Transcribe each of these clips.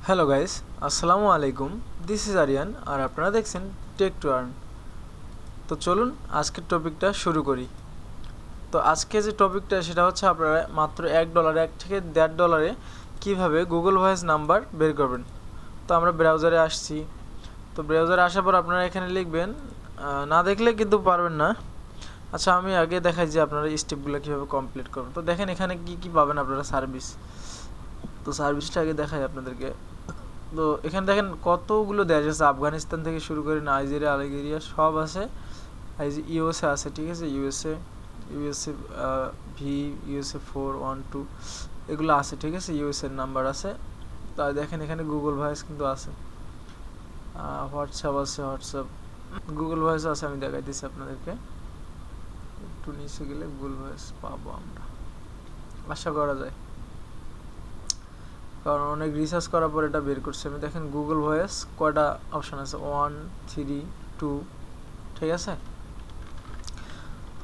Hello guys, আসসালামু আলাইকুম। This is Aryan আর আপনারা দেখছেন টেক টু আর্ন। তো চলুন আজকের টপিকটা শুরু করি। তো আজকে যে টপিকটা সেটা হচ্ছে আপনারা মাত্র $1 থেকে $1.5 কীভাবে গুগল ভয়েস নাম্বার বের করবেন। তো আমরা ব্রাউজারে আসছি। তো ব্রাউজারে আসার পর আপনারা এখানে লিখবেন, না দেখলে কিন্তু পারবেন না। আচ্ছা, আমি আগে দেখাই যে আপনারা স্টেপগুলো কীভাবে কমপ্লিট করবেন। তো দেখেন এখানে কি পাবেন আপনারা সার্ভিস। তো সার্ভিসটা আগে দেখাই আপনাদেরকে। তো এখানে দেখেন কতগুলো দেশ আছে, আফগানিস্তান থেকে শুরু করে নাইজেরিয়া, আলজেরিয়া সব আছে। এই যে ইউএসএ আছে, ঠিক আছে, ইউএসএ ইউএসএ 412 এগুলো আছে, ঠিক আছে, ইউএসএর নাম্বার আছে। তাই দেখেন এখানে গুগল ভয়েস কিন্তু আছে, হোয়াটসঅ্যাপ আছে, গুগল ভয়েস আছে। আমি দেখাইতেছি আপনাদেরকে, একটু নিচে গেলে গুগল ভয়েস পাবো আমরা, আশা করা যায়, কারণ অনেক রিসার্চ করার পর এটা বের করছে। আমি দেখেন গুগল ভয়েস কয়টা অপশান আছে, 1 3 2, ঠিক আছে।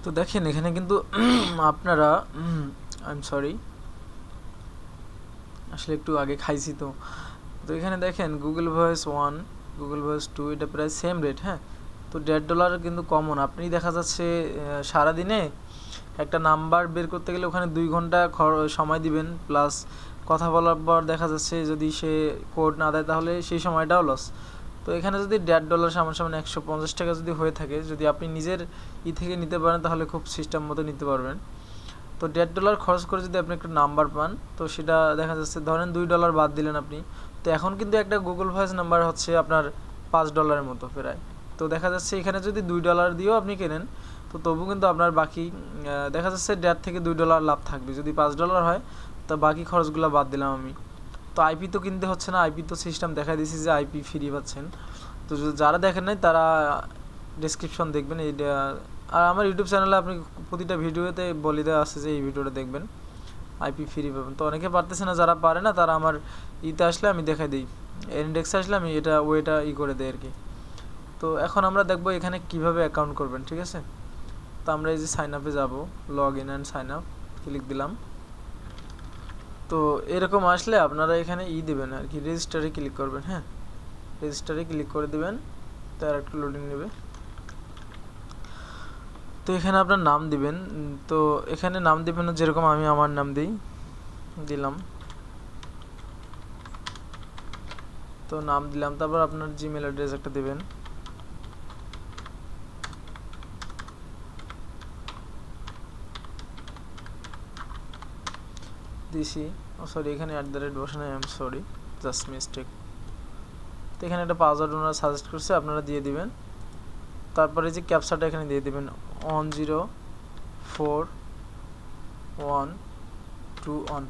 তো দেখেন এখানে কিন্তু আপনারা সরি, আসলে একটু আগে খাইছি। তো এখানে দেখেন গুগল ভয়েস 1, গুগল ভয়েস 2 এটা প্রায় সেম রেট, হ্যাঁ। তো $1.5 কিন্তু কমন। আপনি দেখা যাচ্ছে সারাদিনে একটা নাম্বার বের করতে গেলে ওখানে 2 ঘন্টা সময় দিবেন, প্লাস কথা বলার পর দেখা যাচ্ছে যদি সে কোড না দেয় তাহলে সেই সময়টাও লস। তো এখানে যদি $1.5 সমান 150 টাকা যদি হয়ে থাকে, যদি আপনি নিজের থেকে নিতে পারেন তাহলে খুব সিস্টেম মতো নিতে পারবেন। তো $1.5 খরচ করে যদি আপনি একটা নাম্বার পান, তো সেটা দেখা যাচ্ছে ধরেন $2 বাদ দিলেন আপনি। তো এখন কিন্তু একটা গুগল ভয়েস নাম্বার হচ্ছে আপনার $5 মতো প্রায়। তো দেখা যাচ্ছে এখানে যদি $2 দিয়েও আপনি কেনেন, তো তবু কিন্তু আপনার বাকি দেখা যাচ্ছে $1.5 থেকে $2 লাভ থাকবে। যদি $5 হয় তো বাকি খরচগুলো বাদ দিলাম আমি। তো আইপি তো কিনতে হচ্ছে না, আইপি তো সিস্টেম দেখা দিয়েছি যে আইপি ফ্রি পাচ্ছেন। তো যারা দেখেন নাই তারা ডেসক্রিপশন দেখবেন। এইটা আর আমার ইউটিউব চ্যানেলে আপনি প্রতিটা ভিডিওতে বলে দেওয়া আছে যে এই ভিডিওটা দেখবেন, আইপি ফ্রি পাবেন। তো অনেকে পারতেছে না, যারা পারে না তারা আমার আসলে আমি দেখাই দিই, ইন্ডেক্সে আসলে আমি ওইটা করে দেয় আর কি। তো এখন আমরা দেখবো এখানে কিভাবে অ্যাকাউন্ট করবেন, ঠিক আছে। তো আমরা এই যে সাইন আপে যাবো, log in and sign up click দিলাম। তো এরকম আসলে আপনারা এখানে দেবেন আর কি, রেজিস্টারে ক্লিক করবেন, হ্যাঁ, রেজিস্টারে ক্লিক করে দেবেন। তো আর একটু লোডিং নেবে। তো এখানে আপনার নাম দিবেন। তো এখানে নাম দিবেন যেরকম আমি আমার নাম দিলাম। তো নাম দিলাম, তারপর আপনার জিমেল অ্যাড্রেস একটা দেবেন। দিছি, সরি এখানে @ বসানো, I am sorry, just mistake. তো এখানে একটা পাসওয়ার্ড ওনারা সাজেস্ট করছে, আপনারা দিয়ে দিবেন। তারপরে যে ক্যাপচাটা এখানে দিয়ে দিবেন 104121।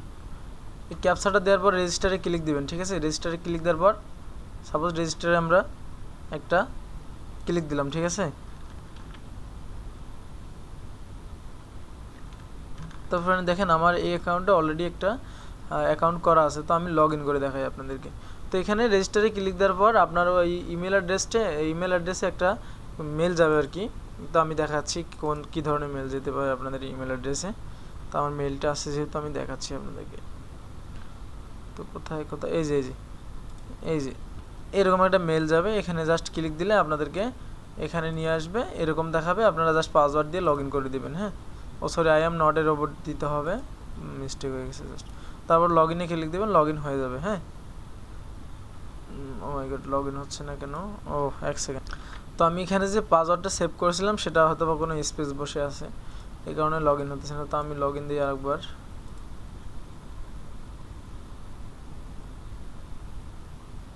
এই ক্যাপচাটা দেওয়ার পর রেজিস্টারে ক্লিক দিবেন, ঠিক আছে। রেজিস্টারে ক্লিক দেওয়ার পর সাপোজ রেজিস্টারে আমরা একটা ক্লিক দিলাম, ঠিক আছে। তারপরে দেখেন আমার এই অ্যাকাউন্টে অলরেডি একটা অ্যাকাউন্ট করা আছে। তো আমি লগ ইন করে দেখাই আপনাদেরকে। তো এখানে রেজিস্টারে ক্লিক দেওয়ার পর আপনার ওই ইমেল অ্যাড্রেসে একটা মেল যাবে আর কি। তো আমি দেখাচ্ছি কী ধরনের মেল যেতে পারে আপনাদের ইমেল অ্যাড্রেসে। তো আমার মেলটা আছে যেহেতু আমি দেখাচ্ছি আপনাদেরকে। তো কোথায় এই যে এরকম একটা মেল যাবে। এখানে জাস্ট ক্লিক দিলে আপনাদেরকে এখানে নিয়ে আসবে, এরকম দেখাবে। আপনারা জাস্ট পাসওয়ার্ড দিয়ে লগ ইন করে দেবেন, হ্যাঁ। Sorry, I am not a robot দিতে হবে, মিস্টেক হয়ে গেছে জাস্ট। তারপর লগ ইনে ক্লিক দেবেন, লগ ইন হয়ে যাবে, হ্যাঁ। ও মাই গড, লগ ইন হচ্ছে না কেন? ও, এক সেকেন্ড। তো আমি এখানে যে পাসওয়ার্ডটা সেভ করেছিলাম সেটা হয়তো বা কোনো স্পেস বসে আছে, এই কারণে লগ ইন হতেছে না। তো আমি লগ ইন দিই আরেকবার,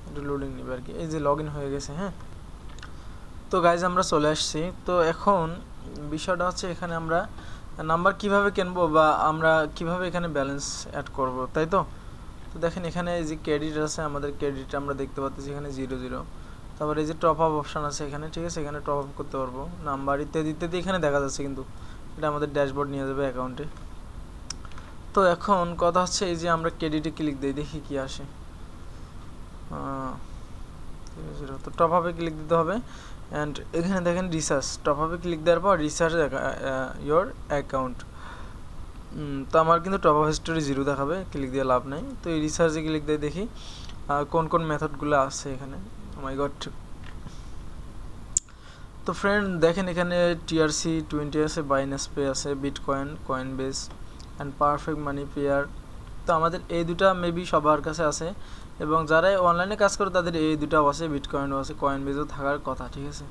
একটু লোডিং নেবে আর কি। এই যে লগ ইন হয়ে গেছে, হ্যাঁ। তো গাইজ আমরা চলে আসছি। তো এখন বিষয়টা হচ্ছে এখানে আমরা নাম্বার কিভাবে কিনবো বা আমরা কিভাবে এখানে ব্যালেন্স অ্যাড করব, তাই তো। তো দেখেন এখানে এই যে ক্রেডিট আছে, আমাদের ক্রেডিট আমরা দেখতে পাচ্ছি এখানে 00। তারপরে এই যে টপ আপ অপশান আছে এখানে, ঠিক আছে, এখানে টপ আপ করতে পারবো নাম্বার ইত্যাদি ইত্যাদি এখানে দেখা যাচ্ছে, কিন্তু এটা আমাদের ড্যাশবোর্ড নিয়ে যাবে অ্যাকাউন্টে। তো এখন কথা হচ্ছে এই যে আমরা ক্রেডিটে ক্লিক দিই, দেখি কি আসে। তো টপ আপে ক্লিক দিতে হবে। অ্যান্ড এখানে দেখেন রিসার্চ, টপ আপে ক্লিক দেওয়ার পর রিসার্চ ইয়োর অ্যাকাউন্ট। তো আমার কিন্তু টপ আপ হিস্টোরি 0 দেখাবে, ক্লিক দিয়ে লাভ নেই। তো এই রিসার্চে ক্লিক দিয়ে দেখি। কোন কোন মেথডগুলো আছে এখানে। মাই গড। তো ফ্রেন্ড দেখেন এখানে TRC20 আছে, বাইন্যান্স পে আছে, bitcoin, Coinbase and perfect money pair. তো আমাদের এই দুটা মেবি সবার কাছে আছে, এবং যারা অনলাইনে কাজ করে তাদের এই দুটাও আছে, বিটকয়েনও আছে, কয়েনবেসও থাকার কথা, ঠিক আছে।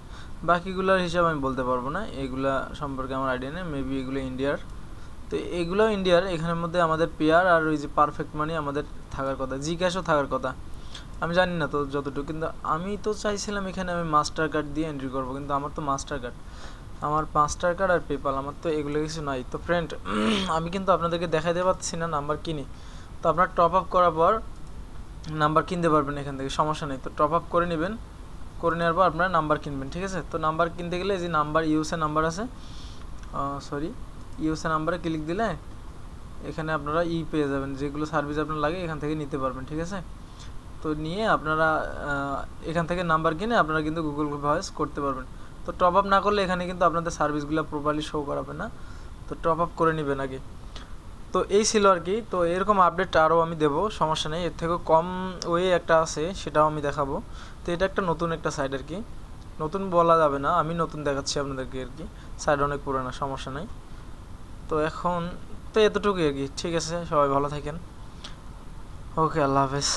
বাকিগুলোর হিসাব আমি বলতে পারবো না, এগুলা সম্পর্কে আমার আইডিয়া নেই, মেবি এগুলো ইন্ডিয়ার। তো এগুলোও ইন্ডিয়ার। এখানের মধ্যে আমাদের পেয়ার আর ওই যে পারফেক্ট মানি আমাদের থাকার কথা, জিক্যাশও থাকার কথা, আমি জানি না তো যতটুকু। কিন্তু আমি তো চাইছিলাম এখানে আমি মাস্টার কার্ড দিয়ে এন্ট্রি করবো, কিন্তু আমার তো মাস্টার কার্ড আর পেপাল, আমার তো এগুলো কিছু নাই। তো ফ্রেন্ড আমি কিন্তু আপনাদেরকে দেখাইতে পারছি না নাম্বার কিনি। তো আপনার টপ আপ করার পর নাম্বার কিনতে পারবেন এখান থেকে, সমস্যা নেই। তো টপ আপ করে নেবেন, করে নেওয়ার পর আপনারা নাম্বার কিনবেন, ঠিক আছে। তো নাম্বার কিনতে গেলে যে নাম্বার ইউএসএ নাম্বার আছে, ইউএসএ নাম্বারে ক্লিক দিলে এখানে আপনারা পেয়ে যাবেন, যেগুলো সার্ভিস আপনার লাগে এখান থেকে নিতে পারবেন, ঠিক আছে। তো নিয়ে আপনারা এখান থেকে নাম্বার কিনে আপনারা কিন্তু গুগল ভয়েস করতে পারবেন। তো টপ আপ না করলে এখানে কিন্তু আপনাদের সার্ভিসগুলো প্রপারলি শো করাবে না, তো টপ আপ করে নেবেন আগে। তো এই ছিল আর কি। তো এরকম আপডেট আরও আমি দেবো, সমস্যা নেই। এর থেকেও কম ওয়ে একটা আছে, সেটাও আমি দেখাবো। তো এটা একটা নতুন একটা সাইট আর কি, নতুন বলা যাবে না, আমি নতুন দেখাচ্ছি আপনাদেরকে আর কি, সাইট অনেক পুরোনো, সমস্যা নেই। তো এখন তো এতটুকুই আর কি, ঠিক আছে, সবাই ভালো থাকেন, ওকে, আল্লাহ হাফেজ।